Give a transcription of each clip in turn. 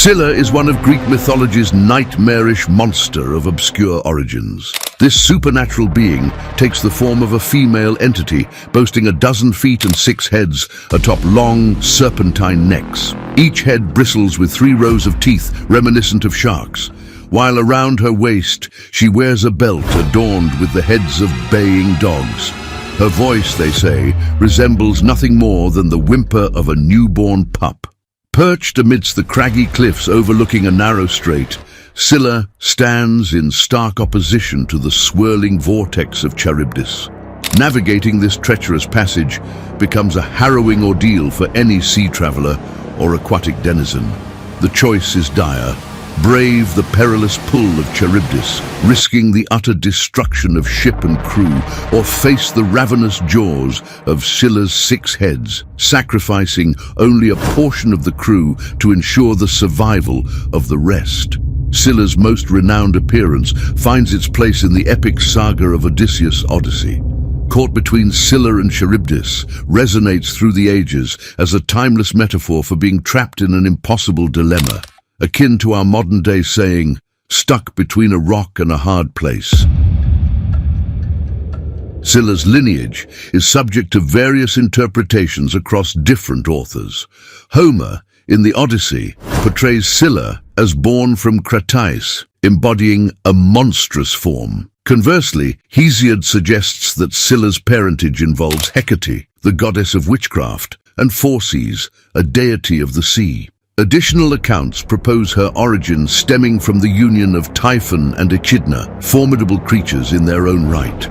Scylla is one of Greek mythology's nightmarish monster of obscure origins. This supernatural being takes the form of a female entity, boasting 12 feet and 6 heads atop long, serpentine necks. Each head bristles with 3 rows of teeth reminiscent of sharks, while around her waist she wears a belt adorned with the heads of baying dogs. Her voice, they say, resembles nothing more than the whimper of a newborn pup. Perched amidst the craggy cliffs overlooking a narrow strait, Scylla stands in stark opposition to the swirling vortex of Charybdis. Navigating this treacherous passage becomes a harrowing ordeal for any sea traveler or aquatic denizen. The choice is dire. Brave the perilous pull of Charybdis, risking the utter destruction of ship and crew, or face the ravenous jaws of Scylla's 6 heads, sacrificing only a portion of the crew to ensure the survival of the rest. Scylla's most renowned appearance finds its place in the epic saga of Odysseus' Odyssey. Caught between Scylla and Charybdis, resonates through the ages as a timeless metaphor for being trapped in an impossible dilemma, akin to our modern-day saying, stuck between a rock and a hard place. Scylla's lineage is subject to various interpretations across different authors. Homer, in the Odyssey, portrays Scylla as born from Craggy, embodying a monstrous form. Conversely, Hesiod suggests that Scylla's parentage involves Hecate, the goddess of witchcraft, and Phorcys, a deity of the sea. Additional accounts propose her origin stemming from the union of Typhon and Echidna, formidable creatures in their own right.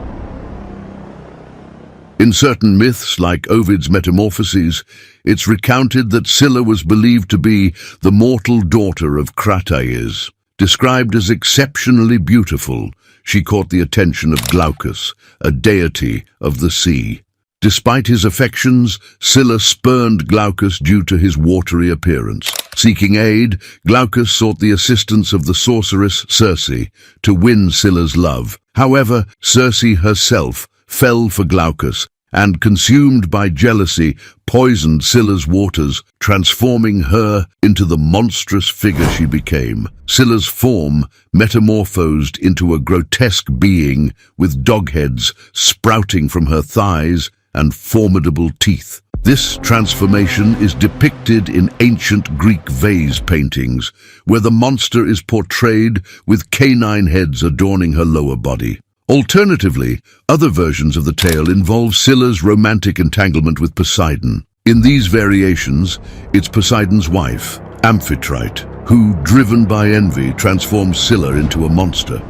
In certain myths, like Ovid's Metamorphoses, it's recounted that Scylla was believed to be the mortal daughter of Craggy. Described as exceptionally beautiful, she caught the attention of Glaucus, a deity of the sea. Despite his affections, Scylla spurned Glaucus due to his watery appearance. Seeking aid, Glaucus sought the assistance of the sorceress Circe to win Scylla's love. However, Circe herself fell for Glaucus and, consumed by jealousy, poisoned Scylla's waters, transforming her into the monstrous figure she became. Scylla's form metamorphosed into a grotesque being with dog heads sprouting from her thighs and formidable teeth. This transformation is depicted in ancient Greek vase paintings, where the monster is portrayed with canine heads adorning her lower body. Alternatively, other versions of the tale involve Scylla's romantic entanglement with Poseidon. In these variations, it's Poseidon's wife, Amphitrite, who, driven by envy, transforms Scylla into a monster.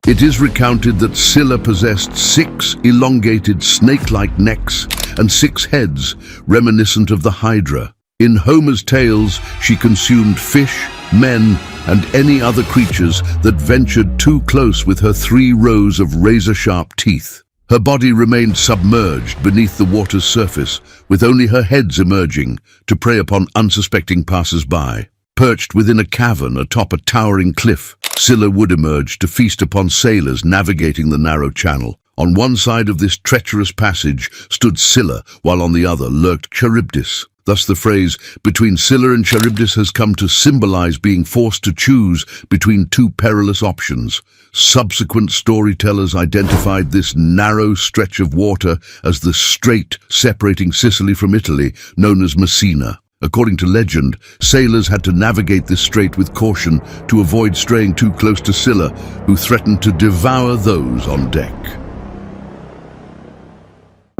It is recounted that Scylla possessed 6 elongated snake-like necks and 6 heads, reminiscent of the Hydra. In Homer's tales, she consumed fish, men, and any other creatures that ventured too close with her 3 rows of razor-sharp teeth. Her body remained submerged beneath the water's surface, with only her heads emerging to prey upon unsuspecting passers-by. Perched within a cavern atop a towering cliff, Scylla would emerge to feast upon sailors navigating the narrow channel. On one side of this treacherous passage stood Scylla, while on the other lurked Charybdis. Thus the phrase, between Scylla and Charybdis, has come to symbolize being forced to choose between 2 perilous options. Subsequent storytellers identified this narrow stretch of water as the strait separating Sicily from Italy, known as Messina. According to legend, sailors had to navigate this strait with caution to avoid straying too close to Scylla, who threatened to devour those on deck.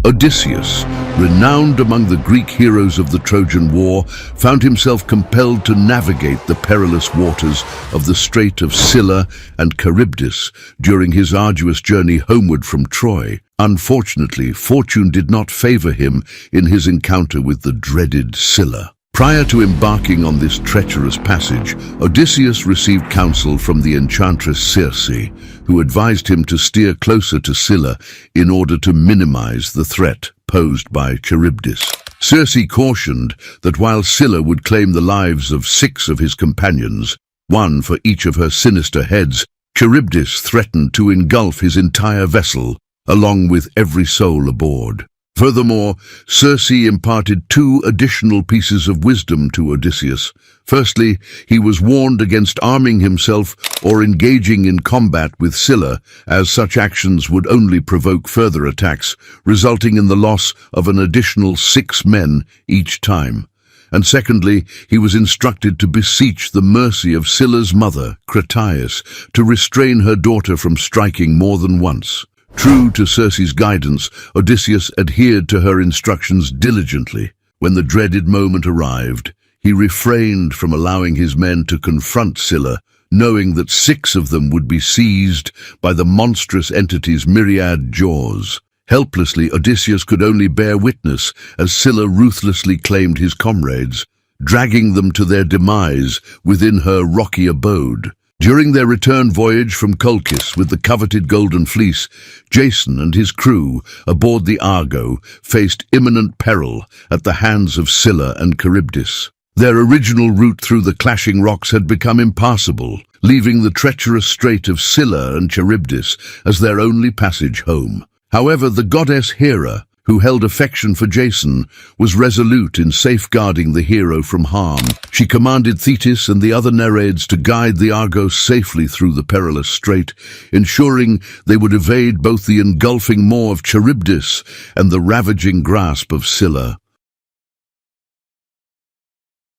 Odysseus, renowned among the Greek heroes of the Trojan War, found himself compelled to navigate the perilous waters of the Strait of Scylla and Charybdis during his arduous journey homeward from Troy. Unfortunately, fortune did not favor him in his encounter with the dreaded Scylla. Prior to embarking on this treacherous passage, Odysseus received counsel from the enchantress Circe, who advised him to steer closer to Scylla in order to minimize the threat posed by Charybdis. Circe cautioned that while Scylla would claim the lives of 6 of his companions, 1 for each of her sinister heads, Charybdis threatened to engulf his entire vessel, along with every soul aboard. Furthermore, Circe imparted two additional pieces of wisdom to Odysseus. Firstly, he was warned against arming himself or engaging in combat with Scylla, as such actions would only provoke further attacks, resulting in the loss of an additional 6 men each time. And secondly, he was instructed to beseech the mercy of Scylla's mother, Cratias, to restrain her daughter from striking more than once. True to Circe's guidance, Odysseus adhered to her instructions diligently. When the dreaded moment arrived, he refrained from allowing his men to confront Scylla, knowing that 6 of them would be seized by the monstrous entity's myriad jaws. Helplessly, Odysseus could only bear witness as Scylla ruthlessly claimed his comrades, dragging them to their demise within her rocky abode. During their return voyage from Colchis with the coveted Golden Fleece, Jason and his crew aboard the Argo faced imminent peril at the hands of Scylla and Charybdis. Their original route through the clashing rocks had become impassable, leaving the treacherous strait of Scylla and Charybdis as their only passage home. However, the goddess Hera, who held affection for Jason, was resolute in safeguarding the hero from harm. She commanded Thetis and the other Nereids to guide the Argos safely through the perilous strait, ensuring they would evade both the engulfing maw of Charybdis and the ravaging grasp of Scylla.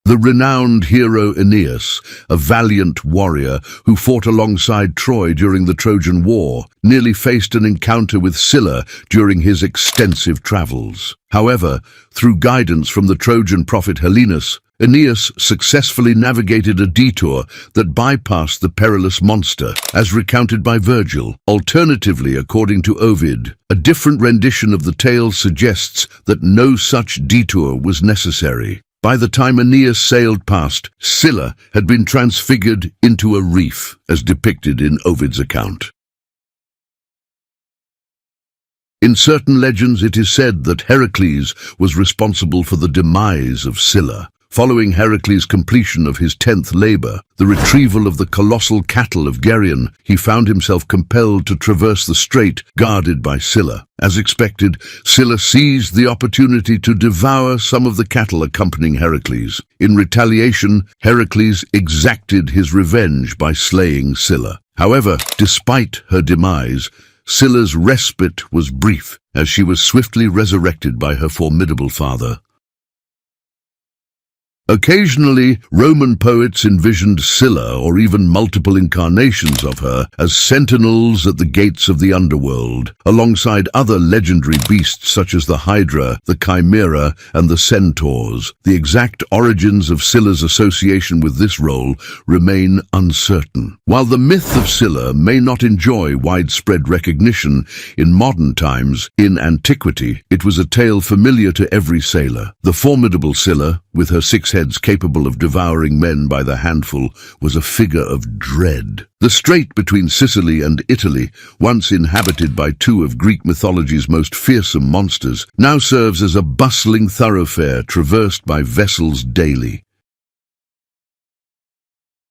The renowned hero Aeneas, a valiant warrior who fought alongside Troy during the Trojan War, nearly faced an encounter with Scylla during his extensive travels. However, through guidance from the Trojan prophet Helenus, Aeneas successfully navigated a detour that bypassed the perilous monster, as recounted by Virgil. Alternatively, according to Ovid, a different rendition of the tale suggests that no such detour was necessary. By the time Aeneas sailed past, Scylla had been transfigured into a reef, as depicted in Ovid's account. In certain legends, it is said that Heracles was responsible for the demise of Scylla. Following Heracles' completion of his 10th labor, the retrieval of the colossal cattle of Geryon, he found himself compelled to traverse the strait guarded by Scylla. As expected, Scylla seized the opportunity to devour some of the cattle accompanying Heracles. In retaliation, Heracles exacted his revenge by slaying Scylla. However, despite her demise, Scylla's respite was brief, as she was swiftly resurrected by her formidable father. Occasionally, Roman poets envisioned Scylla, or even multiple incarnations of her, as sentinels at the gates of the underworld, alongside other legendary beasts such as the Hydra, the Chimera, and the Centaurs. The exact origins of Scylla's association with this role remain uncertain. While the myth of Scylla may not enjoy widespread recognition in modern times, in antiquity, it was a tale familiar to every sailor. The formidable Scylla, with her 6 heads capable of devouring men by the handful, was a figure of dread. The strait between Sicily and Italy, once inhabited by 2 of Greek mythology's most fearsome monsters, now serves as a bustling thoroughfare traversed by vessels daily.